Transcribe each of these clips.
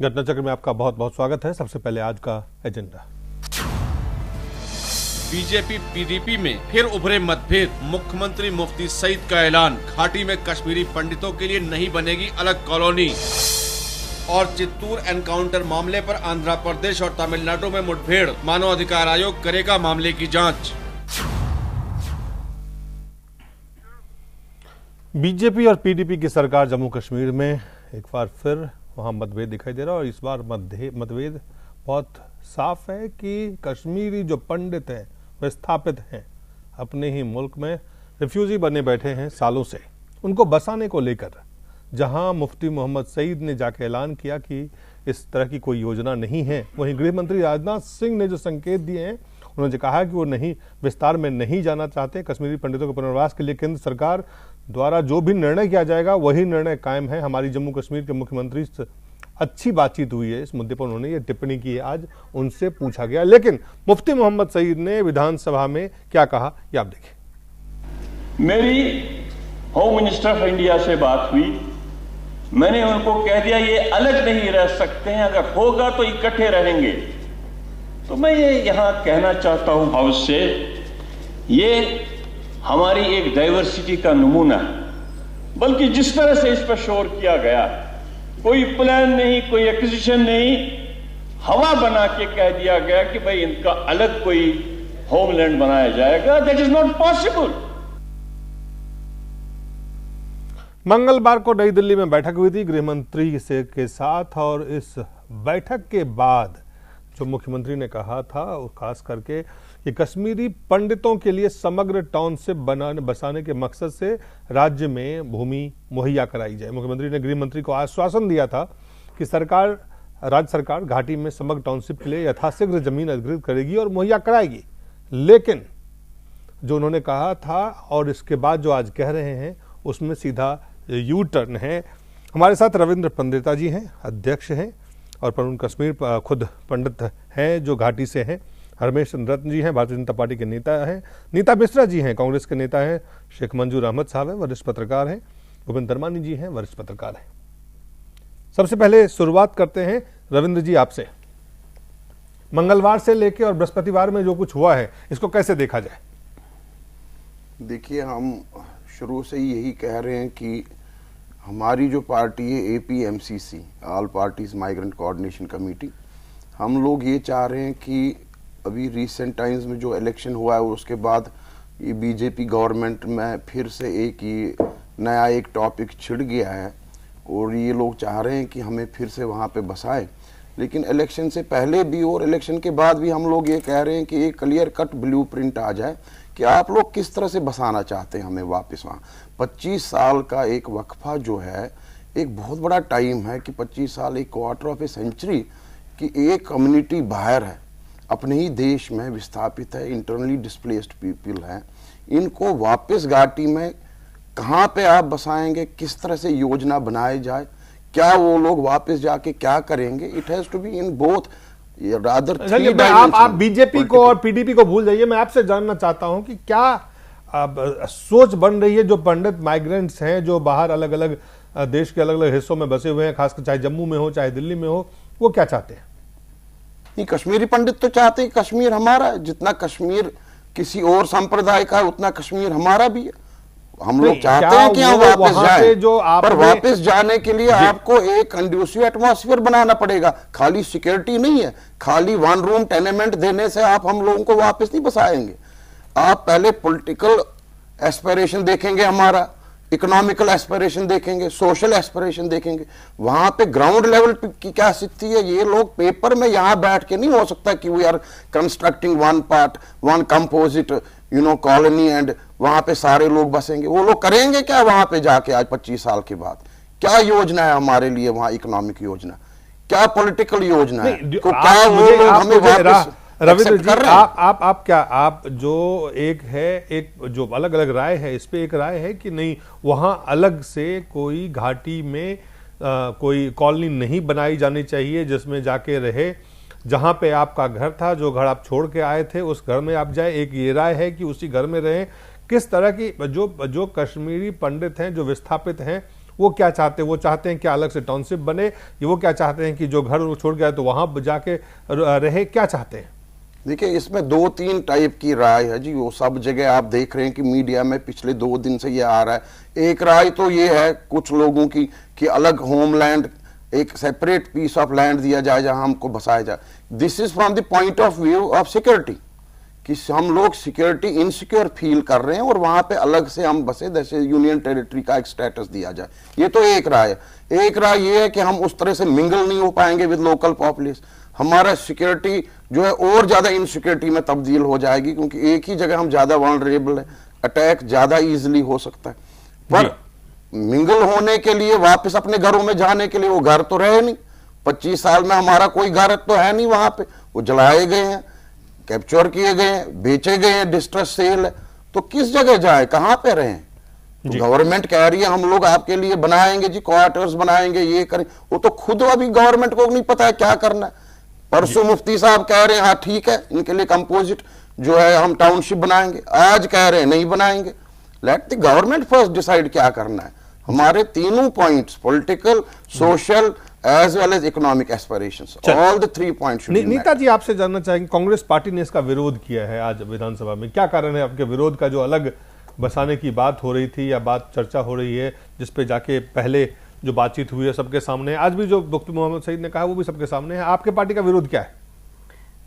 घटना चक्र में आपका बहुत बहुत स्वागत है। सबसे पहले आज का एजेंडा। बीजेपी पीडीपी में फिर उभरे मतभेद। मुख्यमंत्री मुफ्ती सईद का ऐलान, घाटी में कश्मीरी पंडितों के लिए नहीं बनेगी अलग कॉलोनी। और चित्तूर एनकाउंटर मामले पर आंध्र प्रदेश और तमिलनाडु में मुठभेड़, मानवाधिकार आयोग करेगा मामले की जांच। बीजेपी और पीडीपी की सरकार जम्मू कश्मीर में एक बार फिर वहां मतभेद दिखाई दे रहा है और इस बार मतभेद बहुत साफ है कि कश्मीरी जो पंडित हैं विस्थापित हैं, अपने ही मुल्क में रिफ्यूजी बने बैठे हैं सालों से, उनको बसाने को लेकर जहां मुफ्ती मोहम्मद सईद ने जाके ऐलान किया कि इस तरह की कोई योजना नहीं है, वहीं गृह मंत्री राजनाथ सिंह ने जो संकेत दिए हैं, उन्होंने कहा कि वो नहीं विस्तार में नहीं जाना चाहते। कश्मीरी पंडितों के पुनर्वास के लिए केंद्र सरकार द्वारा जो भी निर्णय किया जाएगा वही निर्णय कायम है। हमारी जम्मू कश्मीर के मुख्यमंत्री से अच्छी बातचीत हुई है, इस मुद्दे पर उन्होंने ये टिप्पणी की है। आज उनसे पूछा गया, लेकिन मुफ्ती मोहम्मद सईद ने विधानसभा में क्या कहा ये आप देखिए। मेरी होम मिनिस्टर ऑफ इंडिया से बात हुई, मैंने उनको कह दिया ये अलग नहीं रह सकते हैं, अगर होगा तो इकट्ठे रहेंगे। तो मैं ये यहां कहना चाहता हूं हाउस से, ये हमारी एक डाइवर्सिटी का नमूना है। बल्कि जिस तरह से इस पर शोर किया गया, कोई प्लान नहीं, कोई एक्विजिशन नहीं, हवा बना के कह दिया गया कि भाई इनका अलग कोई होमलैंड बनाया जाएगा। That is not possible. मंगलवार को नई दिल्ली में बैठक हुई थी गृह मंत्री से के साथ, और इस बैठक के बाद जो मुख्यमंत्री ने कहा था, खास करके कि कश्मीरी पंडितों के लिए समग्र टाउनशिप बसाने के मकसद से राज्य में भूमि मुहैया कराई जाए। मुख्यमंत्री ने गृह मंत्री को आश्वासन दिया था कि राज्य सरकार घाटी में समग्र टाउनशिप के लिए यथाशीघ्र जमीन अधिग्रहित करेगी और मुहैया कराएगी। लेकिन जो उन्होंने कहा था और इसके बाद जो आज कह रहे हैं, उसमें सीधा यू टर्न है। हमारे साथ रविंद्र पंडिता जी हैं, अध्यक्ष हैं और प्रवीण कश्मीर खुद पंडित हैं जो घाटी से हैं। हरमेश रत्न जी हैं, भारतीय जनता पार्टी के नेता हैं। नीता मिश्रा जी हैं, कांग्रेस के नेता हैं। शेख मंजूर अहमद साहब हैं, वरिष्ठ पत्रकार हैं। गोविंद दरमानी जी हैं, वरिष्ठ पत्रकार हैं। सबसे पहले शुरुआत करते हैं रविंद्र जी आपसे। मंगलवार से लेकर और बृहस्पतिवार में जो कुछ हुआ है, इसको कैसे देखा जाए? देखिए, हम शुरू से ही यही कह रहे हैं कि हमारी जो पार्टी है APMCC, all parties migrant coordination committee, हम लोग ये चाह रहे हैं कि अभी रिसेंट टाइम्स में जो इलेक्शन हुआ है उसके बाद ये बीजेपी गवर्नमेंट में फिर से एक नया टॉपिक छिड़ गया है और ये लोग चाह रहे हैं कि हमें फिर से वहाँ पे बसाएं। लेकिन इलेक्शन से पहले भी और इलेक्शन के बाद भी हम लोग ये कह रहे हैं कि एक क्लियर कट ब्लूप्रिंट आ जाए कि आप लोग किस तरह से बसाना चाहते हैं हमें वापस वहाँ। 25 साल का एक वक्फा जो है एक बहुत बड़ा टाइम है कि 25 साल, एक क्वार्टर ऑफ ए सेंचुरी की एक कम्युनिटी बाहर है, अपने ही देश में विस्थापित है, इंटरनली डिस्प्लेस्ड पीपल हैं, इनको वापस घाटी में कहाँ पे आप बसाएंगे, किस तरह से योजना बनाई जाए, क्या वो लोग वापस जाके क्या करेंगे? It has to be in both rather. आप बीजेपी को और पीडीपी को भूल जाइए, मैं आपसे जानना चाहता हूं कि क्या सोच बन रही है जो पंडित माइग्रेंट्स हैं जो बाहर अलग अलग देश के अलग अलग हिस्सों में बसे हुए हैं, खासकर चाहे जम्मू में हो चाहे दिल्ली में हो, वो क्या चाहते हैं? ये कश्मीरी पंडित तो चाहते हैं कश्मीर हमारा है, जितना कश्मीर किसी और संप्रदाय का है उतना कश्मीर हमारा भी है। हम लोग चाहते हैं कि हम वापस जाएं, पर वापस जाने के लिए आपको एक कंड्यूसिव एटमॉस्फेयर बनाना पड़ेगा। खाली सिक्योरिटी नहीं है, खाली 1 रूम टेनेमेंट देने से आप हम लोगों को वापस नहीं बसाएंगे। आप पहले पॉलिटिकल एस्पिरेशन देखेंगे, हमारा इकोनॉमिकल एस्पिरेशन देखेंगे, सोशल एस्पिरेशन देखेंगे, वहां पे ग्राउंड लेवल की क्या स्थिति है। ये लोग पेपर में यहां बैठ के नहीं हो सकता कि we are constructing one part one composite colony and वहां पे सारे लोग बसेंगे। वो लोग करेंगे क्या वहां पे जाके आज 25 साल के बाद? क्या योजना है हमारे लिए वहां? इकोनॉमिक योजना, क्या पॉलिटिकल योजना है? क्या वो लोग हमें वापस रविंद्र जी, आप जो एक जो अलग अलग राय है, इस पे एक राय है कि नहीं वहां अलग से कोई घाटी में कोई कॉलोनी नहीं बनाई जानी चाहिए जिसमें जाके रहे, जहां पे आपका घर था, जो घर आप छोड़ के आए थे उस घर में आप जाए। एक ये राय है कि उसी घर में रहें। किस तरह की जो कश्मीरी पंडित हैं जो विस्थापित हैं वो क्या चाहते हैं? वो चाहते हैं कि अलग से टाउनशिप बने, या वो क्या चाहते हैं कि जो घर छोड़ गया तो वहां जाके रहे? क्या चाहते हैं? देखिए, इसमें 2-3 टाइप की राय है जी। वो सब जगह आप देख रहे हैं कि मीडिया में पिछले 2 दिन से ये आ रहा है। एक राय तो ये है कुछ लोगों की कि अलग होमलैंड, एक सेपरेट पीस ऑफ लैंड दिया जाए जहां हमको बसाया जाए। This is from the point of view of security, कि हम लोग सिक्योरिटी इनसिक्योर फील कर रहे हैं और वहां पे अलग से हम बसे, जैसे यूनियन टेरिटरी का एक स्टेटस दिया जाए। ये तो एक राय है। एक राय ये है कि हम उस तरह से मिंगल नहीं हो पाएंगे विद लोकल पॉपुलेशन, हमारा सिक्योरिटी जो है और ज्यादा इनसिक्योरिटी में तब्दील हो जाएगी, क्योंकि एक ही जगह हम ज्यादा वल्नरेबल है, अटैक ज्यादा इजिली हो सकता है। पर मिंगल होने के लिए, वापस अपने घरों में जाने के लिए, वो घर तो रहे नहीं। 25 साल में हमारा कोई घर तो है नहीं वहां पे, वो जलाए गए हैं, कैप्चर किए गए हैं, बेचे गए हैं, डिस्ट्रेस सेल है। तो किस जगह जाए, कहां पे रहें? तो गवर्नमेंट कह रही है हम लोग आपके लिए बनाएंगे जी, क्वार्टर्स बनाएंगे, ये करें। वो तो खुद अभी गवर्नमेंट को नहीं पता है क्या करना है। परसों मुफ्ती साहब कह रहे हैं हाँ ठीक है, इनके लिए कंपोजिट जो है हम टाउनशिप बनाएंगे, आज कह रहे हैं नहीं बनाएंगे। Let the government first decide क्या करना है। हमारे तीनों points, political, social as well as economic aspirations, all the 3 points should be met. Neeta ji, आपसे जानना चाहेंगे, कांग्रेस पार्टी ने इसका विरोध किया है आज विधानसभा में, क्या कारण है आपके विरोध का? जो अलग बसाने की बात हो रही थी या बात चर्चा हो रही है, जिसपे जाके पहले जो बातचीत हुई है सबके सामने, आज भी जो मुफ्ती मोहम्मद सईद ने कहा वो भी सबके सामने है, आपके पार्टी का विरोध क्या है?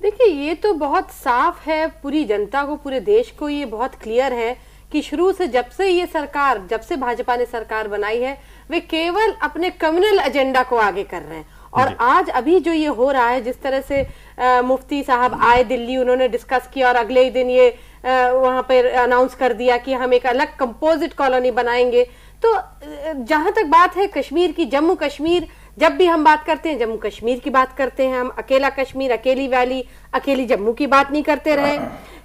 देखिए, ये तो बहुत साफ है, पूरी जनता को, पूरे देश को ये बहुत क्लियर है कि शुरू से जब से ये सरकार, जब से भाजपा ने सरकार बनाई है, वे केवल अपने कम्युनल एजेंडा को आगे कर रहे हैं। और आज अभी जो ये हो रहा है, जिस तरह से मुफ्ती साहब आए दिल्ली, उन्होंने डिस्कस किया और अगले ही दिन ये वहां पर अनाउंस कर दिया कि हम एक अलग कंपोजिट कॉलोनी बनाएंगे। तो जहां तक बात है कश्मीर की, जम्मू कश्मीर, जब भी हम बात करते हैं जम्मू कश्मीर की बात करते हैं, हम अकेला कश्मीर, अकेली वैली, अकेली जम्मू की बात नहीं करते रहे,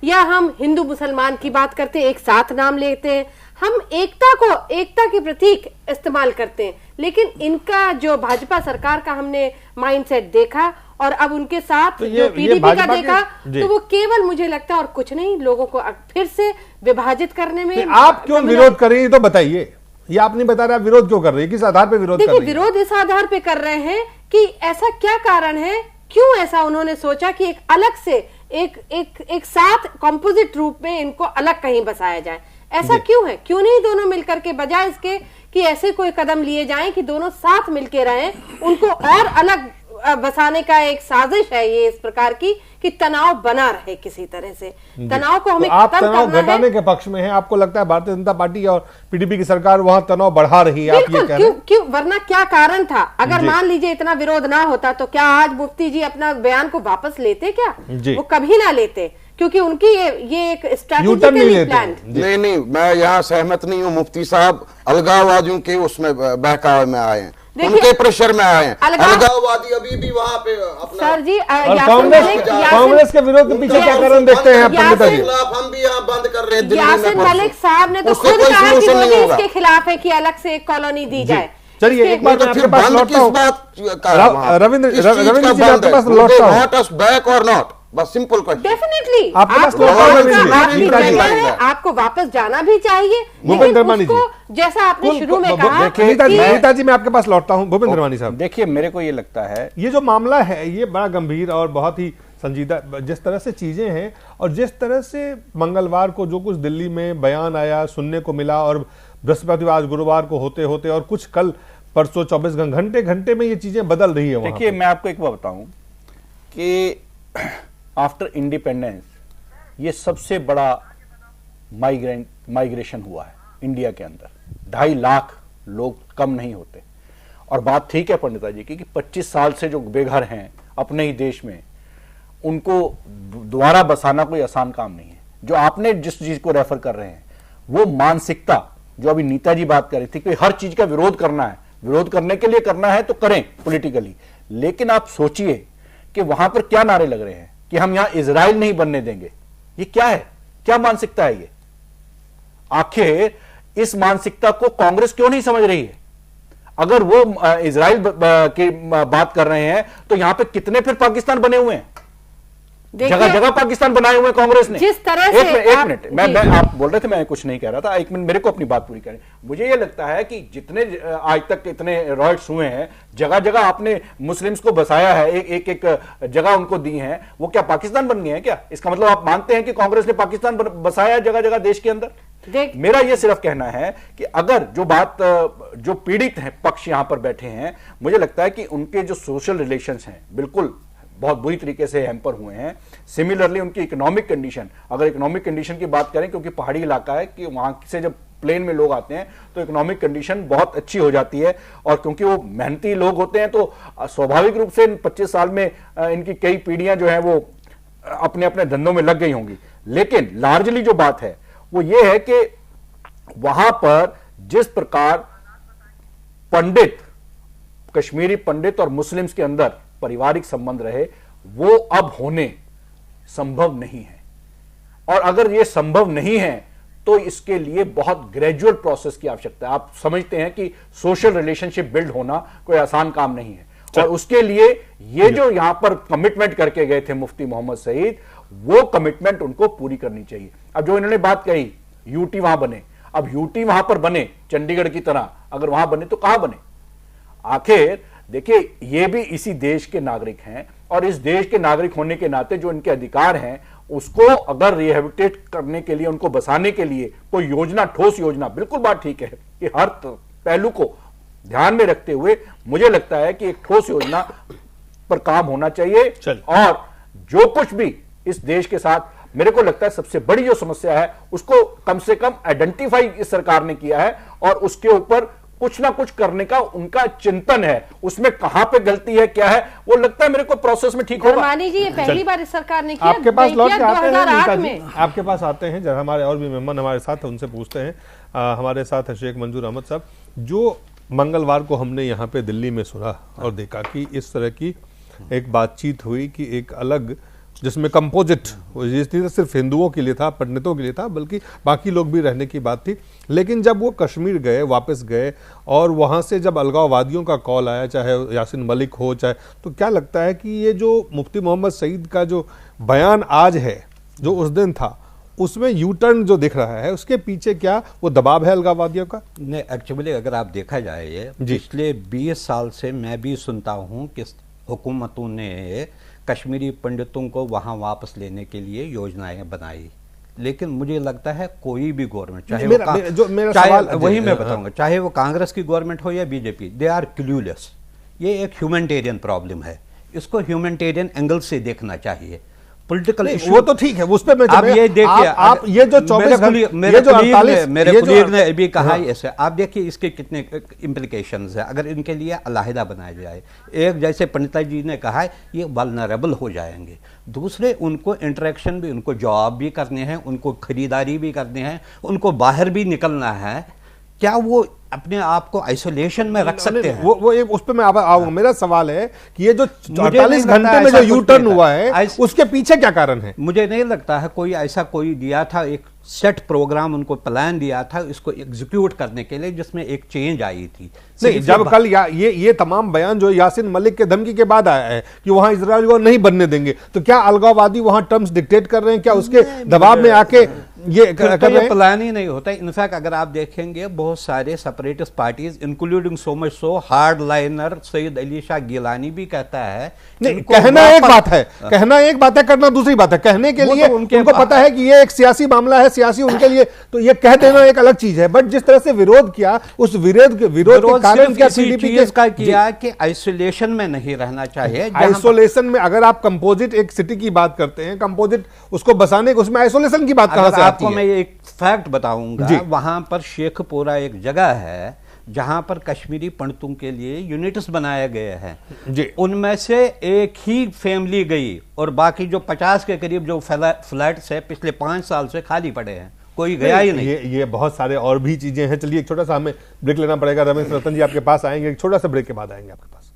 या हम हिंदू मुसलमान की बात करते हैं, एक साथ नाम लेते हैं, हम एकता को, एकता के प्रतीक इस्तेमाल करते हैं। लेकिन इनका जो भाजपा सरकार का हमने माइंडसेट देखा और अब उनके साथ जो पीडीपी का देखा, तो वो केवल, मुझे लगता है और कुछ नहीं, लोगों को फिर से विभाजित करने में। आप क्यों विरोध कर रही है तो बताइए, ये आप नहीं बता रहे, आप विरोध क्यों कर रही है, किस आधार पे विरोध कर रही है? देखिए, विरोध इस आधार पे कर रहे हैं कि ऐसा क्या कारण है, क्यों ऐसा उन्होंने सोचा कि एक अलग से एक साथ कंपोजिट रूप में इनको अलग कहीं बसाया जाए। ऐसा क्यों है? क्यों नहीं दोनों मिलकर के, बजाय इसके कि ऐसे कोई कदम लिए जाएं कि दोनों साथ मिलकर रहें, उनको और अलग बसाने का एक साजिश है ये इस प्रकार की कि तनाव बना रहे किसी तरह से। तनाव को हमें आप तनाव घटाने के पक्ष में हैं? आपको लगता है भारतीय जनता पार्टी और पीडीपी की सरकार वहां तनाव बढ़ा रही है? आप ये कह रहे हैं? क्यों, वरना क्या कारण था? अगर मान लीजिए इतना विरोध ना होता तो क्या आज मुफ्ती जी अपना बयान को वापस लेते? क्या वो कभी ना लेते, क्योंकि उनकी ये एक स्ट्रैटेजिकली प्लान। नहीं, मैं यहाँ सहमत नहीं हूँ। मुफ्ती साहब अलगाववादियों के उसमें बहकावे में आए हैं, उनके प्रेशर में आए हैं। अलगाववादी अभी भी वहां पे अपना, सर जी, कांग्रेस के विरोध के पीछे क्या कारण देखते हैं पंडित जी? हम भी यहाँ बंद कर रहे हैं। यासिन मलिक साहब ने तो खुद कहा कि मोदी इसके खिलाफ है कि अलग से एक कॉलोनी दी जाए। चलिए, एक बार आपके पास लौटता हूं, रविंद्र जी, आपके पास लौटता हूं। नॉट अस बैक और नॉट, बस सिंपल क्वेश्चन। डेफिनेटली आपको वापस जाना भी चाहिए, भूपेंद्र धर्मानी जी, जैसा आपने शुरू में कहा। नीता जी, मैं आपके पास लौटता हूं। भूपेंद्र धर्मानी साहब, देखिए, मेरे को ये लगता है ये जो मामला है ये बड़ा गंभीर और बहुत ही संजीदा, जिस तरह से चीजें हैं और जिस तरह से मंगलवार को जो कुछ दिल्ली में बयान आया, सुनने को मिला, और बृहस्पतिवार गुरुवार को होते होते और कुछ कल परसों 24 घंटे में ये चीजें बदल रही है। देखिए, मैं आपको एक बात बताऊं कि आफ्टर इंडिपेंडेंस ये सबसे बड़ा माइग्रेशन हुआ है इंडिया के अंदर। 2.5 लाख लोग कम नहीं होते। और बात ठीक है पंडिता जी की कि 25 साल से जो बेघर हैं अपने ही देश में, उनको दोबारा बसाना कोई आसान काम नहीं है। जो आपने जिस चीज को रेफर कर रहे हैं, वो मानसिकता जो अभी नीता जी बात कर रही थी कि हर चीज का विरोध करना है, विरोध करने के लिए करना है तो करें पॉलिटिकली, लेकिन आप सोचिए कि वहां पर क्या नारे लग रहे हैं कि हम यहां इजराइल नहीं बनने देंगे। ये क्या है? क्या मानसिकता है ये? आखिर इस मानसिकता को कांग्रेस क्यों नहीं समझ रही है? अगर वो इजराइल की बात कर रहे हैं तो यहां पे कितने फिर पाकिस्तान बने हुए हैं? जगह जगह पाकिस्तान बनाए हुए कांग्रेस ने। जिस तरह से एक मिनट मैं आप बोल रहे थे, मैं कुछ नहीं कह रहा था, एक मिनट मेरे को अपनी बात पूरी करें। मुझे ये लगता है कि जितने आज तक इतने रॉयट्स हुए हैं, जगह जगह आपने मुस्लिम्स को बसाया है, एक एक जगह उनको दी है, वो क्या पाकिस्तान बन गए हैं क्या? इसका मतलब आप मानते हैं कि कांग्रेस ने पाकिस्तान बसाया है जगह जगह देश के अंदर? मेरा यह सिर्फ कहना है कि अगर जो पीड़ित हैं पक्ष यहां पर बैठे हैं, मुझे लगता है कि उनके जो सोशल रिलेशंस हैं बिल्कुल बहुत बुरी तरीके से हैम्पर हुए हैं। सिमिलरली उनकी इकोनॉमिक कंडीशन, अगर इकोनॉमिक कंडीशन की बात करें, क्योंकि पहाड़ी इलाका है कि वहां से जब प्लेन में लोग आते हैं तो इकोनॉमिक कंडीशन बहुत अच्छी हो जाती है, और क्योंकि वो मेहनती लोग होते हैं तो स्वाभाविक रूप से इन 25 साल में इनकी कई पीढ़ियां जो है वो अपने अपने धंधों में लग गई होंगी। लेकिन लार्जली जो बात है वो ये है कि वहां पर जिस प्रकार पंडित, कश्मीरी पंडित और मुस्लिम्स के अंदर पारिवारिक संबंध रहे, वो अब होने संभव नहीं है। और अगर ये संभव नहीं है तो इसके लिए बहुत ग्रेजुअल प्रोसेस की आवश्यकता है। आप समझते हैं कि सोशल रिलेशनशिप बिल्ड होना कोई आसान काम नहीं है, और उसके लिए ये जो यहां पर कमिटमेंट करके गए थे मुफ्ती मोहम्मद सईद, वो कमिटमेंट उनको पूरी करनी चाहिए। अब जो इन्होंने बात कही यूटी वहां बने, अब यूटी वहां पर बने चंडीगढ़ की तरह, अगर वहां बने तो कहां बने? आखिर देखिए, ये भी इसी देश के नागरिक हैं, और इस देश के नागरिक होने के नाते जो इनके अधिकार हैं उसको अगर रिहेबिलिटेट करने के लिए, उनको बसाने के लिए कोई योजना, ठोस योजना, बिल्कुल बात ठीक है कि हर पहलू को ध्यान में रखते हुए मुझे लगता है कि एक ठोस योजना पर काम होना चाहिए। और जो कुछ भी इस देश के साथ, मेरे को लगता है सबसे बड़ी जो समस्या है उसको कम से कम आइडेंटिफाई इस सरकार ने किया है, और उसके ऊपर कुछ ना कुछ करने का उनका चिंतन है। उसमें कहां पे गलती है, क्या है, वो लगता है मेरे को प्रोसेस में ठीक होगा। मानी जी, ये पहली बार इस सरकार ने किया। आपके पास लौट के आते हैं 2008 में आपके पास आते हैं, जब हमारे और भी मेहमान हमारे साथ हैं, उनसे पूछते हैं। हमारे साथ है शेख मंजूर अहमद साहब। जो मंगलवार को हमने यहाँ पे दिल्ली में सुना और देखा कि इस तरह की एक बातचीत हुई कि एक अलग, जिसमें कंपोजिट, ये सिर्फ हिंदुओं के लिए था, पंडितों के लिए था, बल्कि बाकी लोग भी रहने की बात थी। लेकिन जब वो कश्मीर गए, वापस गए, और वहाँ से जब अलगाववादियों का कॉल आया, चाहे यासिन मलिक हो, चाहे, तो क्या लगता है कि ये जो मुफ्ती मोहम्मद सईद का जो बयान आज है, जो उस दिन था, उसमें यू टर्न जो दिख रहा है, उसके पीछे क्या वो दबाव है अलगाववादियों का? नहीं, एक्चुअली अगर आप देखा जाए, ये पिछले 20 साल से मैं भी सुनता हूँ कि हुकूमतों ने कश्मीरी पंडितों को वहाँ वापस लेने के लिए योजनाएं बनाई, लेकिन मुझे लगता है कोई भी गवर्नमेंट, चाहे वही मैं बताऊंगा, चाहे वो कांग्रेस की गवर्नमेंट हो या बीजेपी, दे आर क्लूलेस। ये एक ह्यूमैनिटेरियन प्रॉब्लम है, इसको ह्यूमैनिटेरियन एंगल से देखना चाहिए। पॉलिटिकल इशू वो तो ठीक है, उस पे मैं आप ये देखिए, आप ये जो 24 मेरे कुलीग ने भी कहा ऐसे, आप देखिए इसके कितने इम्प्लीकेशंस है अगर इनके लिए अलहदा बनाया जाए। एक, जैसे पंडिता जी ने कहा है, ये वल्नरेबल हो जाएंगे। दूसरे, उनको इंटरेक्शन भी, उनको जॉब भी करने हैं, उनको खरीदारी भी करने हैं, उनको बाहर भी निकलना है। क्या वो अपने आप को आइसोलेशन में रख सकते हैं? वो एक, उस पे मैं आऊंगा। मेरा सवाल है कि ये जो 48 घंटे में जो यू टर्न हुआ है, उसके पीछे क्या कारण है? मुझे नहीं लगता है कोई ऐसा कोई दिया था, एक सेट प्रोग्राम उनको प्लान दिया था इसको एग्जीक्यूट करने के लिए, जिसमें एक चेंज आई थी। नहीं, जब कल ये तमाम बयान जो यासिन मलिक के धमकी के बाद आया है कि वहां इजराइल को नहीं बनने देंगे, तो क्या अलगाववादी वहां टर्म्स डिक्टेट कर रहे हैं? क्या उसके दबाव में आके ये कर रहे हैं? प्लान ही नहीं होता। इनफैक्ट अगर आप देखेंगे, बहुत सारे separatist parties, including so much so hardliner Syed Ali Shah Geelani भी कहता है, नहीं, कहना एक बात है, कहना एक बात है, करना दूसरी बात है। कहने के लिए उनको पता है कि ये एक सियासी मामला है, सियासी उनके लिए, तो ये कह देना एक अलग चीज है। बट जिस तरह से विरोध किया, उस विरोध के कारण क्या पीडीपी का किया कि आइसोलेशन में नहीं रहना चाहिए। आइसोलेशन में अगर आप कंपोजिट एक सिटी की बात करते हैं, कंपोजिट उसको बसाने के, उसमें आइसोलेशन की बात कहां से आती है? आपको मैं एक फैक्ट बताऊंगा, वहां पर शेखपुरा एक जगह है जहां पर कश्मीरी पंडितों के लिए यूनिट्स बनाए गए हैं। उनमें से एक ही फैमिली गई, और बाकी जो 50 के करीब जो फ्लैट्स है पिछले 5 साल से खाली पड़े हैं, कोई गया ही नहीं। ये बहुत सारे और भी चीजें हैं। चलिए एक छोटा सा हमें ब्रेक लेना पड़ेगा। रमेश रतन जी आपके पास आएंगे, एक छोटा सा ब्रेक के बाद आएंगे आपके पास।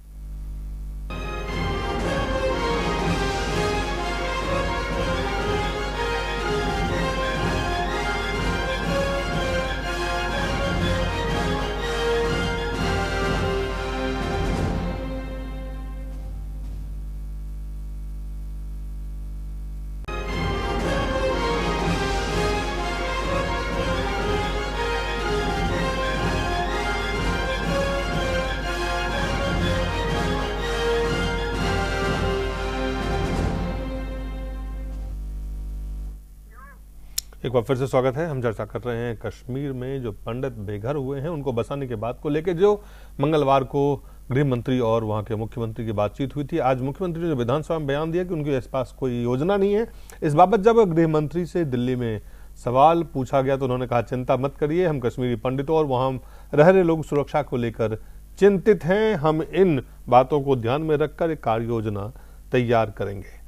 एक बार फिर से स्वागत है। हम चर्चा कर रहे हैं कश्मीर में जो पंडित बेघर हुए हैं उनको बसाने की बात को लेकर, जो मंगलवार को गृह मंत्री और वहां के मुख्यमंत्री की बातचीत हुई थी। आज मुख्यमंत्री ने विधानसभा में बयान दिया कि उनके पास कोई योजना नहीं है। इस बाबत जब गृह मंत्री से दिल्ली में सवाल पूछा गया तो उन्होंने कहा, चिंता मत करिए, हम कश्मीरी पंडितों और वहां रह रहे लोग सुरक्षा को लेकर चिंतित हैं। हम इन बातों को ध्यान में रखकर एक कार्य योजना तैयार करेंगे।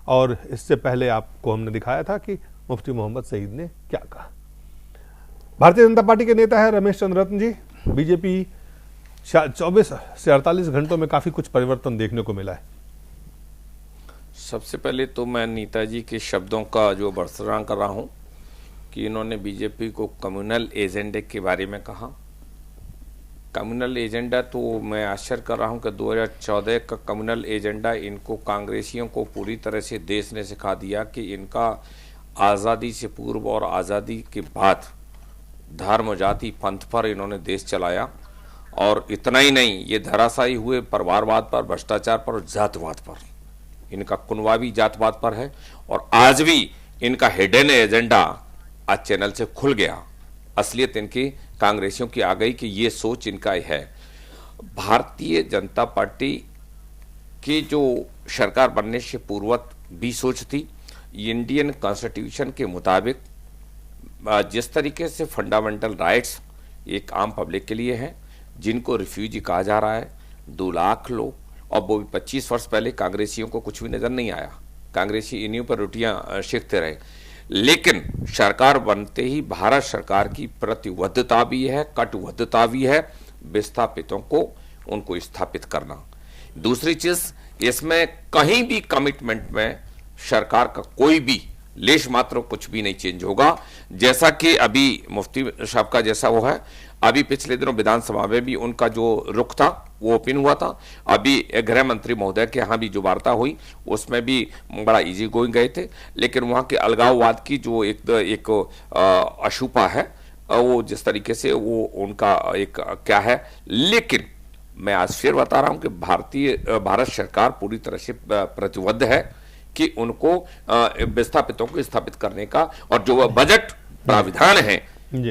और इससे पहले आपको हमने दिखाया था कि मुफ्ती मोहम्मद सईद ने क्या कहा। भारतीय जनता पार्टी के नेता है रमेश चंद्र रत्न जी। बीजेपी 24 से 48 घंटों में काफी कुछ परिवर्तन देखने को मिला है। सबसे पहले तो मैं नेताजी के शब्दों का जो बरसरां कर रहा हूं कि इन्होंने बीजेपी को कम्युनल एजेंडे के बारे में कहा। कम्युनल एजेंडा तो मैं आश्चर्य कर रहा हूं कि 2014 का कम्युनल एजेंडा इनको कांग्रेसियों को पूरी तरह से देश ने सिखा दिया कि इनका आज़ादी से पूर्व और आज़ादी के बाद धर्म जाति पंथ पर इन्होंने देश चलाया। और इतना ही नहीं, ये धराशायी हुए परिवारवाद पर, भ्रष्टाचार पर और जातवाद पर। इनका कुनवाबी जातवाद पर है और आज भी इनका हिडन एजेंडा आज चैनल से खुल गया। असलियत इनकी कांग्रेसियों की आ गई कि ये सोच इनका ही है। भारतीय जनता पार्टी की जो सरकार बनने से पूर्वत भी सोच थी, इंडियन कॉन्स्टिट्यूशन के मुताबिक जिस तरीके से फंडामेंटल राइट्स एक आम पब्लिक के लिए हैं, जिनको रिफ्यूजी कहा जा रहा है 2 लाख लोग, और वो भी 25 वर्ष पहले कांग्रेसियों को कुछ भी नजर नहीं आया। कांग्रेसी इन्हीं पर रोटियां सेकते रहे। लेकिन सरकार बनते ही भारत सरकार की प्रतिबद्धता भी है, कटिबद्धता भी है विस्थापितों को उनको स्थापित करना। दूसरी चीज, इसमें कहीं भी कमिटमेंट में सरकार का कोई भी लेश मात्र कुछ भी नहीं चेंज होगा। जैसा कि अभी मुफ्ती साहब का जैसा वो है, अभी पिछले दिनों विधानसभा में भी उनका जो रुख था वो ओपन हुआ था। अभी गृह मंत्री महोदय के यहाँ भी जो वार्ता हुई उसमें भी बड़ा इजी गोइंग गए थे। लेकिन वहाँ के अलगाववाद की जो एक अशुपा है, वो जिस तरीके से वो उनका एक क्या है। लेकिन मैं आज फिर बता रहा हूँ कि भारत सरकार पूरी तरह से प्रतिबद्ध है कि उनको विस्थापितों को स्थापित करने का, और जो बजट प्राविधान है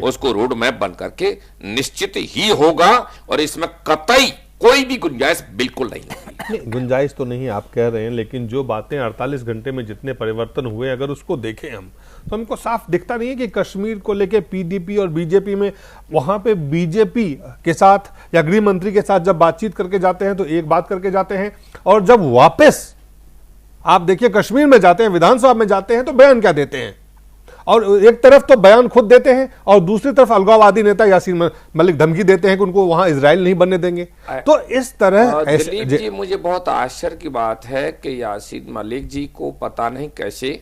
उसको रोड मैप बन करके निश्चित ही होगा। और इसमें कतई कोई भी गुंजाइश बिल्कुल नहीं। गुंजाइश तो नहीं आप कह रहे हैं, लेकिन जो बातें 48 घंटे में जितने परिवर्तन हुए अगर उसको देखें हम, तो हमको साफ दिखता नहीं है कि कश्मीर को लेके पीडीपी और बीजेपी में, वहां पे बीजेपी के साथ या गृह मंत्री के साथ जब बातचीत करके जाते हैं तो एक बात करके जाते हैं, और जब वापस आप देखिए कश्मीर में जाते हैं, विधानसभा में जाते हैं तो बयान क्या देते हैं। और एक तरफ तो बयान खुद देते हैं और दूसरी तरफ अलगाववादी नेता यासीन मलिक धमकी देते हैं कि उनको वहां इजराइल नहीं बनने देंगे। तो इस तरह दिलीप जी, मुझे बहुत आश्चर्य की बात है कि यासीन मलिक जी को पता नहीं कैसे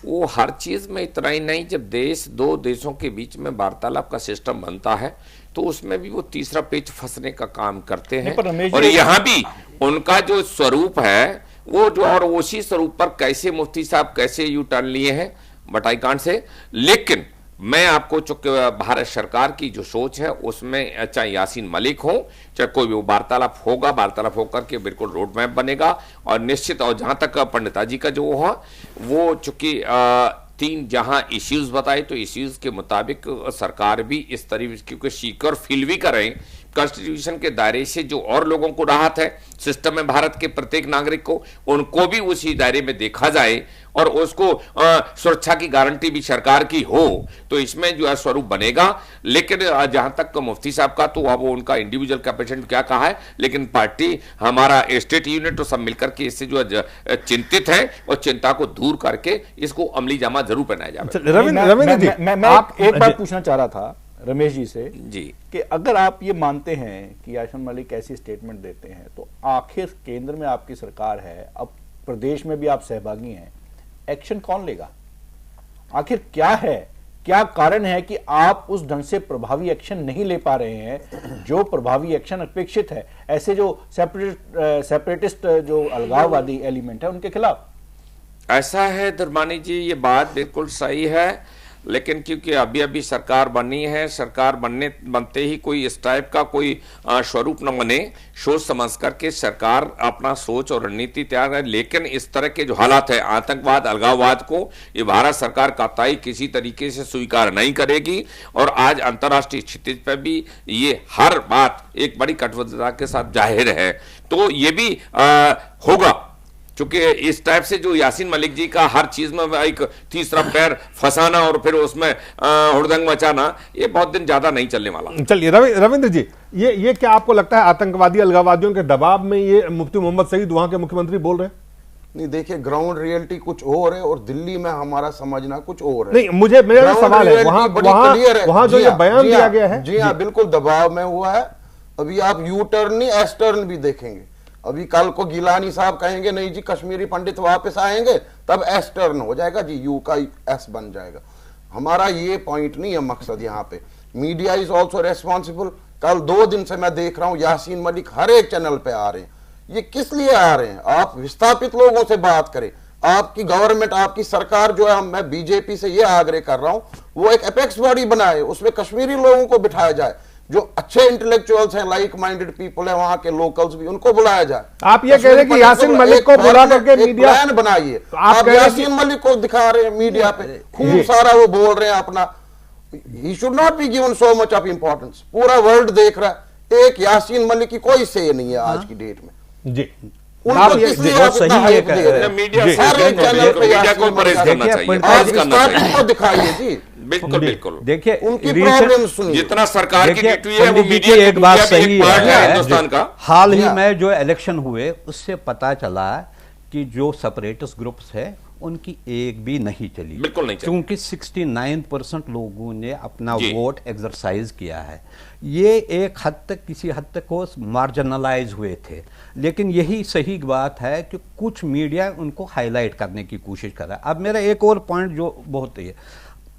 वो हर चीज में, इतना ही नहीं, जब दो देशों के बीच में वार्तालाप का सिस्टम बनता है तो उसमें भी वो तीसरा पेच फंसने का काम करते हैं। और यहाँ भी उनका जो स्वरूप है वो जो, और उसी स्वरूप पर कैसे मुफ्ती साहब कैसे यू टर्न लिए हैं बटाई कांड से। लेकिन मैं आपको, चूंकि भारत सरकार की जो सोच है उसमें चाहे यासीन मलिक हो चाहे कोई भी वार्तालाप होगा, वार्तालाप होकर के बिल्कुल रोड मैप बनेगा। और निश्चित, और जहां तक पंडिताजी का जो हो वो चूंकि 3 जहां इश्यूज बताए तो इश्यूज के मुताबिक सरकार भी इस तरीके के सीकर फील भी करें। कॉन्स्टिट्यूशन के दायरे से जो और लोगों को राहत है सिस्टम में, भारत के प्रत्येक नागरिक को, उनको भी उसी दायरे में देखा जाए और उसको सुरक्षा की गारंटी भी सरकार की हो, तो इसमें जो है स्वरूप बनेगा। लेकिन जहां तक मुफ्ती साहब का, तो अब उनका इंडिविजुअल कैपेसिटी क्या कहा है, लेकिन पार्टी, हमारा स्टेट यूनिट तो सब मिलकर के इससे जो चिंतित है और चिंता को दूर करके इसको अमली जामा जरूर पहनाया जाए। रविंद्र जी, मैं एक बात पूछना चाह रहा था रमेश जी से जी, कि अगर आप ये मानते हैं कि यासीन मलिक ऐसी स्टेटमेंट देते हैं, तो आखिर केंद्र में आपकी सरकार है, अब प्रदेश में भी आप सहभागी हैं, एक्शन कौन लेगा? आखिर क्या है, क्या कारण है कि आप उस ढंग से प्रभावी एक्शन नहीं ले पा रहे हैं जो प्रभावी एक्शन अपेक्षित है ऐसे जो सेपरेटिस्ट जो अलगाववादी एलिमेंट है उनके खिलाफ? ऐसा है धर्मानी जी, ये बात बिल्कुल सही है। लेकिन क्योंकि अभी अभी सरकार बनी है, सरकार बनते ही कोई इस टाइप का कोई स्वरूप न बने, सोच समझ करके सरकार अपना सोच और रणनीति तैयार है। लेकिन इस तरह के जो हालात है आतंकवाद, अलगाववाद को ये भारत सरकार कतई किसी तरीके से स्वीकार नहीं करेगी। और आज अंतर्राष्ट्रीय क्षितिज पर भी ये हर बात एक बड़ी कटुता के साथ जाहिर है। तो ये भी होगा, क्योंकि इस टाइप से जो यासीन मलिक जी का हर चीज में एक तीसरा पैर फंसाना और फिर उसमें हुड़दंग मचाना, ये बहुत दिन ज्यादा नहीं चलने वाला। चलिए रविंद्र जी, ये क्या आपको लगता है आतंकवादी अलगाववादियों के दबाव में ये मुफ्ती मोहम्मद सईद वहां के मुख्यमंत्री बोल रहे हैं? नहीं, देखिए ग्राउंड रियलिटी कुछ और है और दिल्ली में हमारा समझना कुछ और है। नहीं, मेरा सवाल है वहां जो ये बयान दिया गया है। जी हाँ, बिल्कुल दबाव में हुआ है। अभी आप यू टर्न नहीं एस टर्न भी देखेंगे। अभी कल को गिलानी साहब कहेंगे नहीं जी कश्मीरी पंडित वापस आएंगे, तब एस टर्न हो जाएगा जी, यू का एस बन जाएगा। हमारा ये पॉइंट नहीं है मकसद। यहाँ पे मीडिया इज ऑल्सो रेस्पॉन्सिबल। कल 2 दिन से मैं देख रहा हूँ यासीन मलिक हर एक चैनल पे आ रहे हैं। ये किस लिए आ रहे हैं? आप विस्थापित लोगों से बात करें। आपकी गवर्नमेंट, आपकी सरकार जो है, मैं बीजेपी से ये आग्रह कर रहा हूं, वो एक एपेक्स बॉडी बनाए, उसमें कश्मीरी लोगों को बिठाया जाए, जो अच्छे इंटेलेक्चुअल्स हैं, लाइक माइंडेड पीपल हैं, वहां के लोकल्स भी, उनको बुलाया जाए। आप ये कह रहे हैं कि यासीन मलिक को बुला करके मीडिया प्लान बनाइए। आप यासीन मलिक को दिखा रहे हैं मीडिया पे, खूब सारा वो बोल रहे हैं अपना। He should not be given so much of importance. पूरा वर्ल्ड देख रहा है, एक यासीन मलिक की कोई से नहीं है आज की डेट में जी। आप सही है, मीडिया को परहेज करना चाहिए, दिखाइए जी। बिल्कुल बिल्कुल। देखिए उनकी प्रॉब्लम सुनिए। जितना सरकार की ड्यूटी है वो मीडिया की एक बात सही है हिंदुस्तान का। हाल ही में जो इलेक्शन हुए उससे पता चला कि जो सेपरेटिस्ट ग्रुप्स है उनकी एक भी नहीं चली, बिल्कुल नहीं चली, क्योंकि 69% लोगों ने अपना वोट एक्सरसाइज किया है। ये एक हद तक, किसी हद तक वो मार्जिनलाइज हुए थे। लेकिन यही सही बात है कि कुछ मीडिया उनको हाईलाइट करने की कोशिश कर रहा है। अब मेरा एक और पॉइंट जो बहुत है,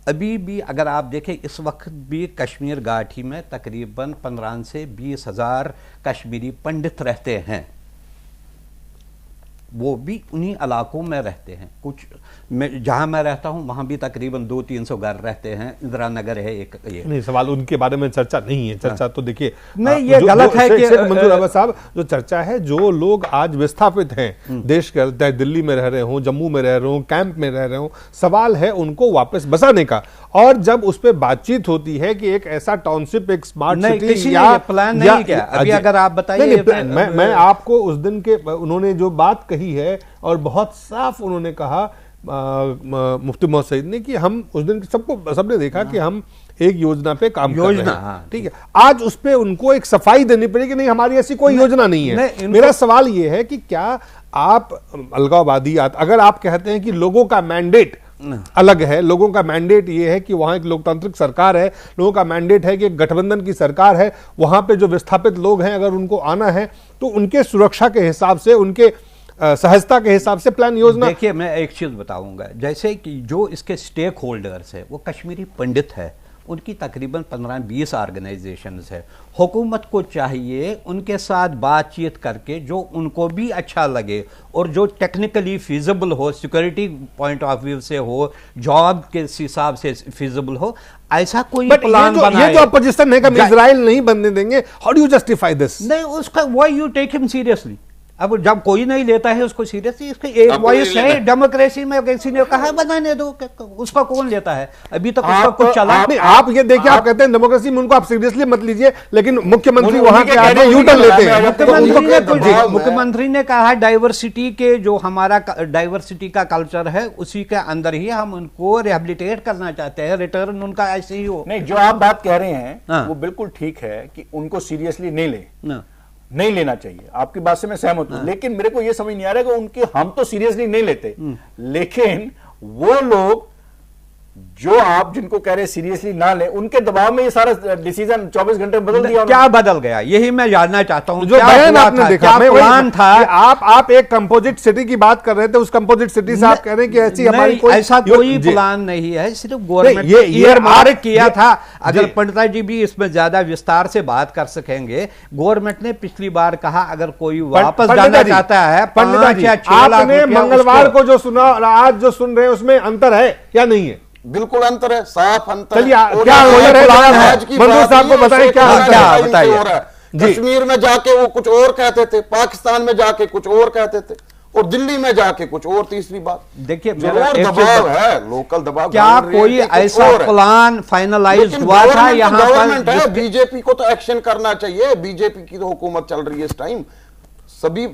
अभी भी अगर आप देखें इस वक्त भी कश्मीर घाटी में तकरीबन 15 से 20 हजार कश्मीरी पंडित रहते हैं। वो भी उन्हीं इलाकों में रहते हैं। कुछ जहां मैं रहता हूं वहां भी तकरीबन 200-300 घर रहते हैं। इंदिरा नगर है एक। ये नहीं, सवाल उनके बारे में चर्चा नहीं है। चर्चा तो देखिए नहीं, ये गलत है कि मंजूर अहमद साहब, जो चर्चा है, जो लोग आज विस्थापित हैं देश के, चाहे दिल्ली में रह रहे हो, जम्मू में रह रहे हो, कैंप में रह रहे हो, सवाल है उनको वापस बसाने का। और जब उस पर बातचीत होती है कि एक ऐसा टाउनशिप, एक स्मार्ट सिटी या प्लान नहीं किया अभी, अगर आप बताइए। मैं आपको उस दिन के उन्होंने जो बात कही है और बहुत साफ उन्होंने कहा मुफ्ती मोहम्मद सईद ने कि हम उस दिन सबने देखा कि हम एक योजना पे काम कर रहे हैं, ठीक है। आज उस पे उनको एक सफाई देनी पड़ेगी, नहीं हमारी ऐसी कोई योजना नहीं है। मेरा सवाल ये है कि क्या आप अलगाववादी, अगर आप कहते हैं कि लोगों का मैंडेट अलग है, लोगों का मैंडेट ये है कि वहां एक लोकतांत्रिक सरकार है, लोगों का मैंडेट है कि एक गठबंधन की सरकार है, वहां पे जो विस्थापित लोग हैं अगर उनको आना है तो उनके सुरक्षा के हिसाब से, उनके सहजता के हिसाब से प्लान योजना। देखिए मैं एक चीज बताऊंगा, जैसे कि जो इसके स्टेक होल्डर्स है वो कश्मीरी पंडित है, उनकी तकरीबन 15-20 ऑर्गेनाइजेशंस है। हुकूमत को चाहिए उनके साथ बातचीत करके जो उनको भी अच्छा लगे और जो टेक्निकली फिजिबल हो, सिक्योरिटी पॉइंट ऑफ व्यू से हो, जॉब के हिसाब से फिजिबल हो, ऐसा कोई प्लान बनाए। ये जो अपोजिशन है कि हम इजराइल नहीं बनने देंगे, how do you justify this? नहीं, उसका why you take him seriously? अब जब कोई नहीं लेता है उसको सीरियसली, इसके एक वॉइस है डेमोक्रेसी में, किसी ने कहा बनाने दो, उसका कौन लेता है? अभी तक उसका कुछ चला नहीं। आप ये देखिए, आप कहते हैं डेमोक्रेसी में उनको आप सीरियसली मत लीजिए, लेकिन मुख्यमंत्री वहां के आगे यूटर्न लेते हैं। मुख्यमंत्री ने कहा डाइवर्सिटी के, जो हमारा डाइवर्सिटी का कल्चर है उसी के अंदर ही हम उनको रिहेबिलिटेट करना चाहते हैं, रिटर्न उनका ऐसे ही हो। नहीं, जो आप बात कह रहे हैं वो बिल्कुल ठीक है कि उनको सीरियसली नहीं लेना चाहिए। आपकी बात से मैं सहमत हूं, लेकिन मेरे को यह समझ नहीं आ रहा कि उनके, हम तो सीरियसली नहीं लेते, लेकिन वो लोग जो आप जिनको कह रहे सीरियसली ना ले, उनके दबाव में ये सारा डिसीजन 24 घंटे में बदल दिया। क्या बदल गया, यही मैं जानना चाहता हूं। जो बयान आपने देखा, क्या प्लान था? आप एक कंपोजिट सिटी की बात कर रहे थे, उस कंपोजिट सिटी से आप कह रहे हैं कि ऐसी हमारी कोई ऐसा कोई प्लान नहीं है, सिर्फ गवर्नमेंट ने ईयरमार्क किया था। अगर पंडिता जी भी इसमें ज्यादा विस्तार से बात कर सकेंगे, गवर्नमेंट ने पिछली बार कहा अगर कोई वापस जाना चाहता है, पंडिता जी आपने मंगलवार को जो सुना और आज जो सुन रहे हैं उसमें अंतर है या नहीं है? बिल्कुल अंतर है, साफ अंतर चलिए, और क्या ये प्लान है? आज की मंत्री बात साहब को नहीं है, बताएं, क्या शेख क्या हसीना बताइए। हो रहा है। जी। कश्मीर में जाके वो कुछ और कहते थे, पाकिस्तान में जाके कुछ और कहते थे, और दिल्ली में जाके कुछ और। तीसरी बात देखिए, जो मेरा और एक दबाव चीज- है, लोकल दबाव, क्या ग्राउंड कोई रियलिटी कुछ ऐसा और है। प्लान फाइनलाइज लेकिन हुआ था गवर्नमेंट यहाँ गवर्नमेंट पर? है, बीजेपी को तो एक्शन करना चाहिए। बीजेपी की तो हुकूमत चल रही है इस टाइम। सभी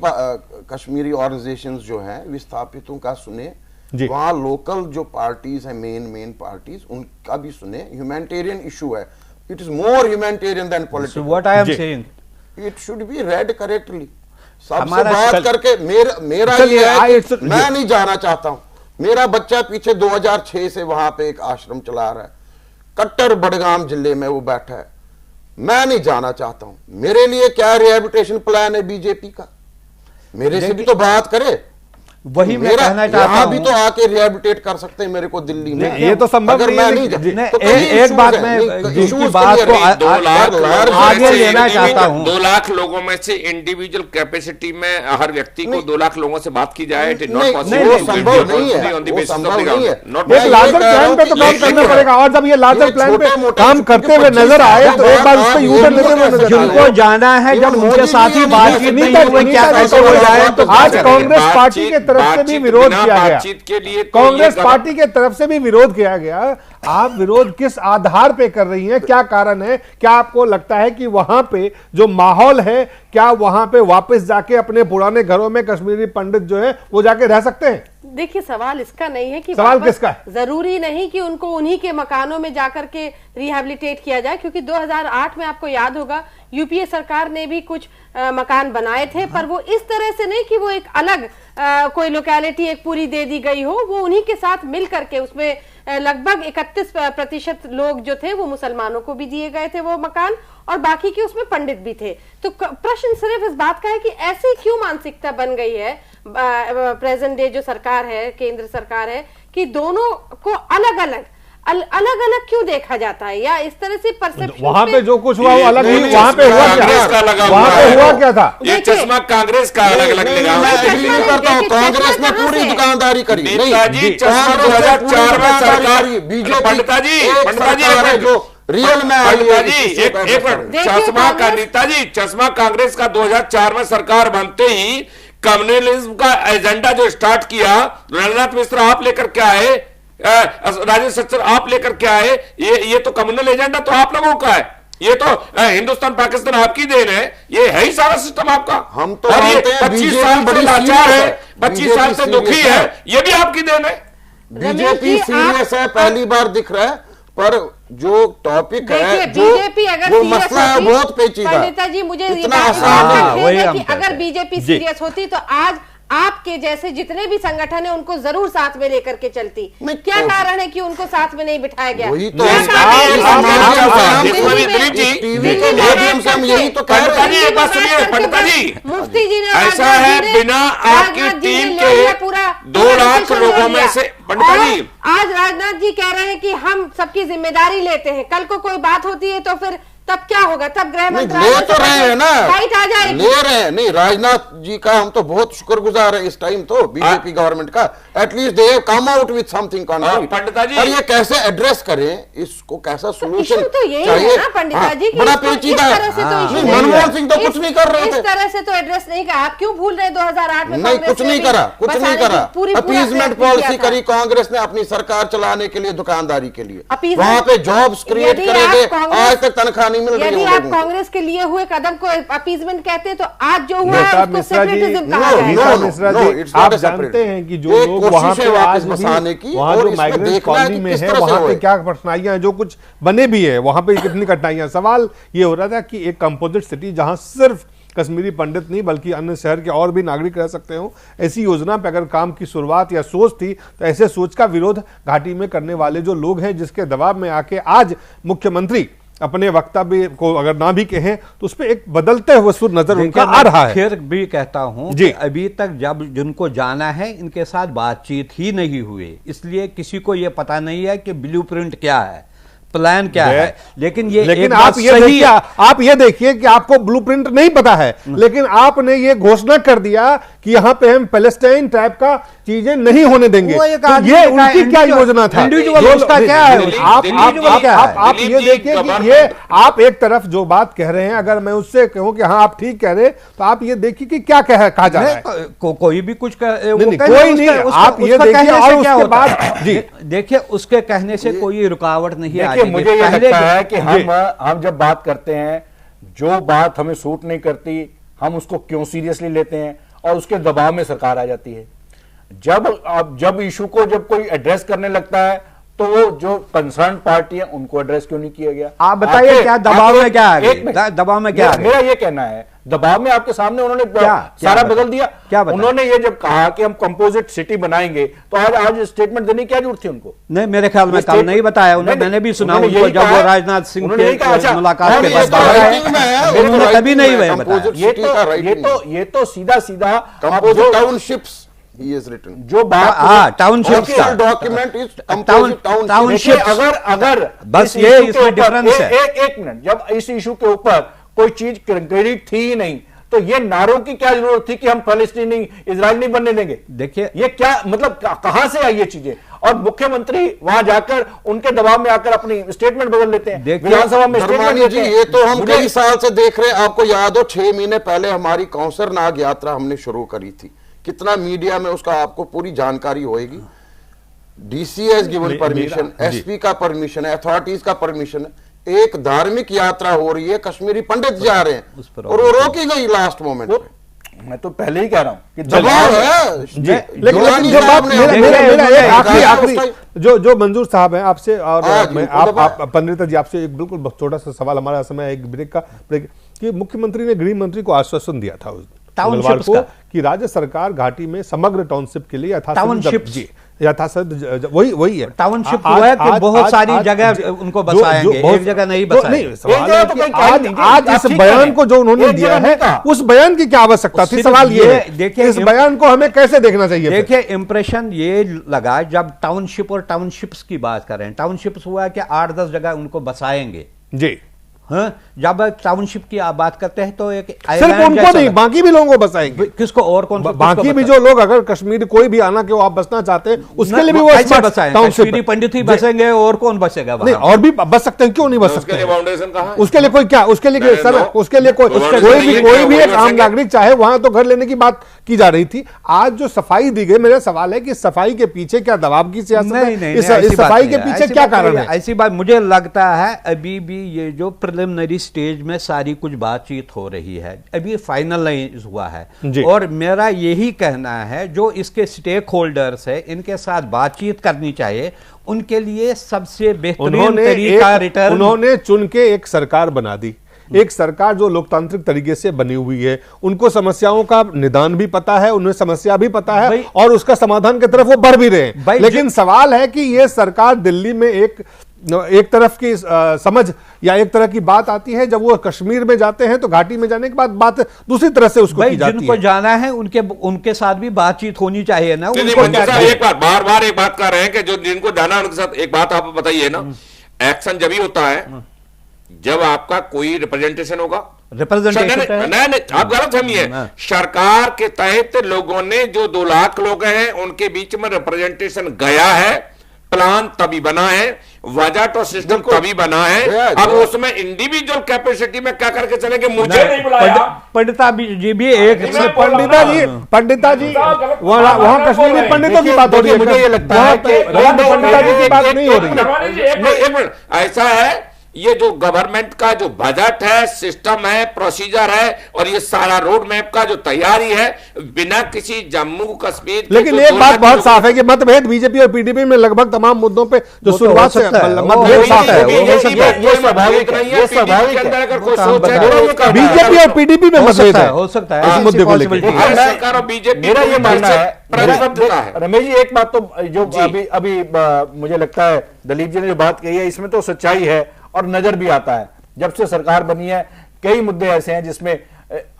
कश्मीरी ऑर्गेनाइजेशंस जो हैं विस्थापितों का सुने, वहां लोकल जो पार्टीज हैं, मेन पार्टीज, उनका भी सुने। ह्यूमैनिटेरियन इशू है, it is more humanitarian than political. What I am saying, it should be read correctly. सबसे हमारा बात करके मेरा ये है कि मैं नहीं जाना चाहता हूं। मेरा बच्चा पीछे 2006 से वहां पे एक आश्रम चला रहा है, कट्टर बड़गाम जिले में वो बैठा है। मैं नहीं जाना चाहता हूं। मेरे लिए क्या रिहैबिलिटेशन प्लान है बीजेपी का? मेरे से भी तो बात करे। वही मैं कहना चाहता यहाँ हूं। भी तो आके रिहैबिलिटेट कर सकते हैं मेरे को दिल्ली में। ये तो संभव अगर नहीं मैं है, नहीं लेकिन- तो कई एक issues बात हैं, मैं नहीं, जिनकी issues बात clear को हैं। 2 लाख आगे लेना चाहता हूं। 2 लाख लोगों में से इंडिविजुअल कैपेसिटी में हर व्यक्ति को 2 लाख लोगों से बात की जाए, इट इज नॉट नहीं, पॉसिबल। वो संभव नहीं है, वो संभव नहीं है। एक लार्जर प्लान पे तो काम करना पड़ेगा, और जब ये लार्जर प्लान पे काम करते हुए नजर आए तो एक बार उस पर यूटर्न लेते हुए नजर आए। जिनको जाना है, जब उनके साथ ही बातचीत नहीं हुई, क्या कैसे हो जाए? तो आज कांग्रेस पार्टी के तरफ से भी विरोध किया गया। बातचीत के लिए कांग्रेस पार्टी के तरफ से भी विरोध किया गया। आप विरोध किस आधार पे कर रही हैं? क्या कारण है? क्या आपको लगता है कि वहां पे जो माहौल है, क्या वहां पे वापस जाके अपने पुराने घरों में कश्मीरी पंडित जो है वो जाके रह सकते हैं? देखिए, सवाल इसका नहीं है कि सवाल वापस किसका है? जरूरी नहीं कि उनको उन्हीं के मकानों में जाकर के रिहैबिलिटेट किया जाए, क्योंकि 2008 में आपको याद होगा यूपीए सरकार ने भी कुछ मकान बनाए थे, पर वो इस तरह से नहीं कि वो एक अलग कोई लोकेलिटी एक पूरी दे दी गई हो। वो उन्हीं के साथ मिल करके उसमें लगभग 31% लोग जो थे वो मुसलमानों को भी दिए गए थे वो मकान, और बाकी के उसमें पंडित भी थे। तो प्रश्न सिर्फ इस बात का है कि ऐसी क्यों मानसिकता बन गई है प्रेजेंट डे जो सरकार है, केंद्र सरकार है, कि दोनों को अलग अलग क्यों देखा जाता है, या इस तरह से परसेप्शन? वहां पे जो कुछ हुआ वो अलग ही, वहां पे हुआ क्या? वहां पे हुआ क्या था? ये चश्मा कांग्रेस का अलग अलग लगा हुआ है। मैं एग्री नहीं करता हूं। कांग्रेस ने पूरी दुकानदारी करी। नेताजी, चश्मा 2004 में सरकार, बीजेपी पंडिताजी जो रियल में आई है, एक मिनट, चश्मा का नेताजी, चश्मा कांग्रेस का 2004 में सरकार बनते ही कम्युनलिज्म का एजेंडा जो स्टार्ट किया, रघुनाथ मिश्रा आप लेकर के आए, राजेंद्र सच्चर आप लेकर के आए, ये तो कम्युनल एजेंडा तो आप लोगों का है। ये तो हिंदुस्तान पाकिस्तान आपकी देन है, ये है ही सारा सिस्टम आपका। हम तो और ये मानते हैं 25 बीजेपी साल से बड़ी लाचार सीरियस है, है, 25 साल से बीजेपी दुखी सीरियस है, है। ये भी आपकी देन है। बीजेपी सीरियस है, पहली बार दिख रहा है, पर जो टॉपिक है, जो बीजेपी अगर वो सीरियस मसला है, होती, बहुत पेचीदा है। पंडिता जी मुझे ये इतना बात आसान का नहीं। खेद है वही कि हम अगर कहते हैं। बीजेपी सीरियस होती तो आज आपके जैसे जितने भी संगठन है उनको जरूर साथ में लेकर के चलती। क्या कारण है कि उनको साथ में नहीं बिठाया गया? वही तो क्या इस कारण है कि टीवी के माध्यम से हम यही तो कह रहे हैं। एक बात सुनिए पंडिता जी, मुफ्ती जी ने, ऐसा है बिना आपकी टीम के 2 लाख लोगों में से, पंडिता जी आज राजनाथ जी कह रहे हैं कि हम सबकी जिम्मेदारी लेते हैं, कल को कोई बात होती है तो फिर तब क्या होगा? तब गृह मंत्रालय ले तो रहे हैं ना, फाइट आ जाएगी। ले रहे हैं। नहीं, राजनाथ जी का हम तो बहुत शुक्रगुजार है इस टाइम तो बीजेपी गवर्नमेंट का। At least they have come out with something concrete. Pandita जी, और ये कैसे एड्रेस करें, इसको कैसा सोल्यूशन इशू तो यही चाहिए? है ना पंडिता जी कि बड़ा इसको पेचीदा इस है। तरह से तो इशू नहीं, मनमोहन सिंह तो कुछ नहीं कर रहे इस थे। तरह से तो एड्रेस नहीं किया। आप क्यों भूल रहे 2008 में? नहीं, कुछ नहीं करा, कुछ नहीं करा। अपीजमेंट पॉलिसी करी कांग्रेस ने अपनी सरकार चलाने के लिए, दुकानदारी के लिए। वहां पे जॉब्स क्रिएट करे थे, आज तक तनख्वाह नहीं मिल रही है। कांग्रेस के लिए हुए कदम को अपीजमेंट कहते हैं तो आज जो हुआ है नेता उसको मिश्रा जी, सेपरेटिज्म कहा जाएगा। नेता मिश्रा जी, it's not आप a separate। जानते हैं कि जो एक लोग कोशिश वहां है पे वापस आज भी बसाने की, वहां और जो इसमें माइग्रेंट देखना है कॉलोनी कि में किस है, तरह से वहां पे होए। क्या कठिनाइयां हैं, जो कुछ बने भी है वहां पे कितनी कठिनाइयां। सवाल ये हो रहा था कि एक कंपोजिट सिटी जहां सिर्फ कश्मीरी पंडित नहीं बल्कि अन्य शहर के और भी नागरिक रह सकते हो, ऐसी योजना पे अगर काम की शुरुआत या सोच थी, तो ऐसे सोच का विरोध घाटी में करने वाले जो लोग हैं, जिसके दबाव में आके आज मुख्यमंत्री अपने वक्तव्य को अगर ना भी कहें तो उस पर एक बदलते हुए सुर नजर उनका आ रहा है। फिर भी कहता हूं कि अभी तक जब जिनको जाना है इनके साथ बातचीत ही नहीं हुई, इसलिए किसी को यह पता नहीं है कि ब्लूप्रिंट क्या है, प्लान क्या है, लेकिन लेकिन आप ये देखिए कि आपको ब्लूप्रिंट नहीं पता है, लेकिन आपने ये घोषणा कर दिया कि यहाँ पे हम पैलेस्टाइन टाइप का चीजें नहीं होने देंगे। तो ये उनकी क्या योजना था? उसका क्या है? आप ये देखिए कि ये आप एक तरफ जो बात कह रहे हैं, अगर मैं उससे कहूं कि हाँ आप ठीक कह रहे, तो आप ये देखिए कि क्या कहा जा रहा है। कोई भी कुछ कोई नहीं, आप ये देखिए और उसके बाद जी देखिए उसके कहने से कोई रुकावट नहीं आएगी। मुझे ये लगता है कि हम जब बात करते हैं, जो बात हमें सूट नहीं करती, हम उसको क्यों सीरियसली लेते हैं और उसके दबाव में सरकार आ जाती है। जब इशू को जब कोई एड्रेस करने लगता है, तो वो जो कंसर्न पार्टी है उनको एड्रेस क्यों नहीं किया गया? आप बताइए क्या दबाव में क्या है? दबाव में क्या है? मेरा ये कहना है, दबाव में आपके सामने उन्होंने सारा बदल दिया। क्या उन्होंने ये जब कहा कि हम कंपोजिट सिटी बनाएंगे, तो आज स्टेटमेंट देने की क्या जरूरत थी उनको? नहीं, मेरे ख्याल में कल नहीं बताया उन्होंने। मैंने भी सुना उनको जब वो राजनाथ सिंह के मुलाकात के बाद बाहर आए, उन्होंने कभी नहीं बताया। ये तो सीधा सीधा टाउनशिप्स he has written जो बात टाउनशिप का डॉक्यूमेंट इज टाउनशिप। अगर बस ये इसमें डिफरेंस है। एक मिनट, जब इस इशू के ऊपर कोई चीज क्रेडिट थी ही नहीं, तो ये नारों की क्या जरूरत थी कि हम फलस्तीनी इजराइल नहीं बनने देंगे? देखिए ये क्या मतलब, कहां से आई ये चीजें? और मुख्यमंत्री वहां जाकर उनके दबाव में आकर अपनी स्टेटमेंट बदल लेते हैं विधानसभा में। धर्मानी जी, ये तो हम कई साल से देख रहे हैं। आपको याद हो 6 महीने पहले हमारी कौसरनाग यात्रा हमने शुरू करी थी, कितना मीडिया में उसका आपको पूरी जानकारी होगी। DC has given permission, SP का परमिशन है, अथॉरिटीज का परमिशन है। एक धार्मिक यात्रा हो रही है, कश्मीरी पंडित जा रहे हैं और वो रोकी गई लास्ट मोमेंट पे। मैं तो पहले ही कह रहा हूं कि दबाव है। लेकिन जो बात मेरा आखिरी जो मंजूर साहब हैं आपसे, और आप पंडित जी आपसे एक बिल्कुल छोटा सा सवाल, हमारा समय एक ब्रेक का ब्रेक, कि मुख्यमंत्री ने गृह मंत्री को आश्वासन दिया था मंगलवार को कि राज्य सरकार घाटी में समग्र टाउनशिप के लिए यथासंभव वही है टाउनशिप हुआ है कि बहुत सारी जगह उनको बसाएंगे, एक जगह नहीं बसाएंगे। सवाल है कि आज इस बयान को जो उन्होंने दिया है, उस बयान की क्या आवश्यकता थी? सवाल ये है, देखिए इस बयान को हमें कैसे देखना चाहिए? देखिए इंप्रेशन ये लगा जब टाउनशिप और टाउनशिप्स की बात कर रहे हैं, टाउनशिप्स हुआ कि 8-10 जगह उनको बसाएंगे जी। हाँ, जब टाउनशिप की आप बात करते हैं तो एक सिर्फ उनको नहीं, बाकी भी लोगों को बसाएंगे। किसको और कौन? बाकी भी जो लोग अगर कश्मीर कोई भी आना के आप बसना चाहते हैं, उसके लिए भी वो कश्मीरी पंडित ही बसेंगे और कौन बसेगा? नहीं, और भी बस सकते हैं, क्यों नहीं बस सकते? उसके लिए कोई क्या, उसके लिए सर, उसके लिए कोई भी एक आम नागरिक चाहे वहां तो घर लेने की बात की जा रही थी। आज जो सफाई दी गई, मेरा सवाल है कि सफाई के पीछे क्या दबाव की सियासत है? इस सफाई के पीछे क्या कारण है? ऐसी बात मुझे लगता है अभी भी ये जो प्रिलिमिनरी स्टेज में सारी कुछ बातचीत हो रही है, अभी फाइनलाइज हुआ है। और मेरा यही कहना है जो इसके स्टेक होल्डर्स है, इनके साथ बातचीत करनी चाहिए। उनके लिए सबसे बेहतरीन तरीका रिटर्न, उन्होंने चुन के एक सरकार बना दी, एक सरकार जो लोकतांत्रिक तरीके से बनी हुई है। उनको समस्याओं का निदान भी पता है, उन्हें समस्या भी पता है और उसका समाधान की तरफ वो बढ़ भी रहे हैं। लेकिन सवाल है कि ये सरकार दिल्ली में एक तरफ की समझ या एक तरह की बात आती है, जब वो कश्मीर में जाते हैं तो घाटी में जाने के बाद बात दूसरी तरह से उसको की जाती है। जिनको जाना है उनके साथ भी बातचीत होनी चाहिए ना। एक बार एक बात कर रहे हैं कि जो जिनको जाना है उनके साथ एक बात आप बताइए ना, एक्शन जब ही होता है जब आपका कोई रिप्रेजेंटेशन होगा। रिप्रेजेंटेशन आप गलत समझिए, सरकार के तहत लोगों ने जो 2 लाख लोग हैं उनके बीच में रिप्रेजेंटेशन गया है, प्लान तभी बना है, बजट और सिस्टम तभी बना है। अब उसमें इंडिविजुअल कैपेसिटी में क्या करके चलेंगे? मुझे नहीं बुलाया। पंडिता जी भी एक पंडिता जी वहां कश्मीरी पंडितों की बात हो रही है, मुझे ये लगता है कि पंडिता जी की बात नहीं हो रही है। एक मिनट, ऐसा है ये जो गवर्नमेंट का जो बजट है, सिस्टम है, प्रोसीजर है और ये सारा रोड मैप का जो तैयारी है, बिना किसी जम्मू कश्मीर। लेकिन एक बात बहुत साफ है कि मतभेद बीजेपी और पीडीपी में लगभग तमाम मुद्दों पे जो शुरुआत से मतभेद साफ है। ये स्वाभाविक है, बीजेपी और पीडीपी में मतभेद है, हो सकता है इस मुद्दे को लेकर। सरकार और बीजेपी मेरा ये मानना है रमेश जी, एक बात तो जो अभी मुझे लगता है दलीप जी ने जो बात कही है इसमें तो सच्चाई है और नजर भी आता है। जब से सरकार बनी है कई मुद्दे ऐसे हैं जिसमें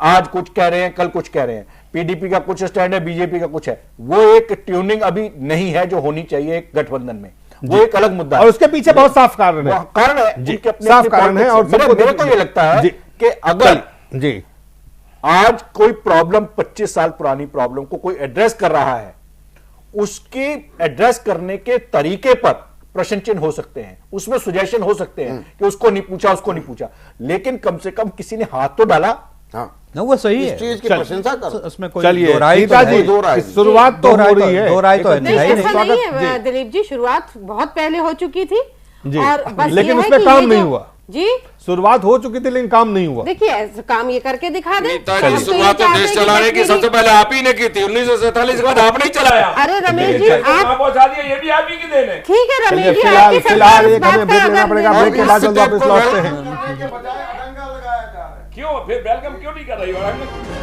आज कुछ कह रहे हैं, कल कुछ कह रहे हैं। पीडीपी का कुछ स्टैंड है, बीजेपी का कुछ है। वो एक ट्यूनिंग अभी नहीं है जो होनी चाहिए एक गठबंधन में। वो एक अलग मुद्दा है। और उसके पीछे बहुत साफ कारण है, कारण है जी, उनके अपने साफ कारण है। और मेरे को ये लगता है जी, कि अगर जी आज कोई प्रॉब्लम 25 साल पुरानी प्रॉब्लम को कोई एड्रेस कर रहा है, उसके एड्रेस करने के तरीके पर प्रश्न चिन्ह हो सकते हैं, उसमें सुजेशन हो सकते हैं कि उसको नहीं पूछा, उसको नहीं पूछा, लेकिन कम से कम किसी ने हाथ तो डाला। हाँ, ना वो सही है, इस चीज की प्रशंसा कर। उसमें कोई चलिए दो राय तो सीता है। जी, शुरुआत तो हो रही है, दो राय तो है नहीं, नहीं। ऐसा नहीं है दिलीप जी, शुरुआत बहुत पहले हो चुकी थी जी, और बस लेकिन ये है उसमें कि काम ये नहीं जो- हुआ। जी शुरुआत हो चुकी थी लेकिन काम नहीं हुआ। देखिए ऐसा काम ये करके दिखा दे। नेताजी शुरुआत तो देश चलाने की सबसे पहले आप ही ने की थी। 1947 के बाद आपने ही चलाया। अरे रमेश जी, आप पहुंचा दिया, ये भी आप ही की देन है। ठीक है रमेश जी, फिलहाल आपकी फिलहाल सरकार एक इस बात हमें का ब्रेक लेना अगर पड़ेगा, ब्रेक के बाद जल्द वापस लौटते हैं। क्यों फिर वेलकम क्यों नहीं कर रही हो?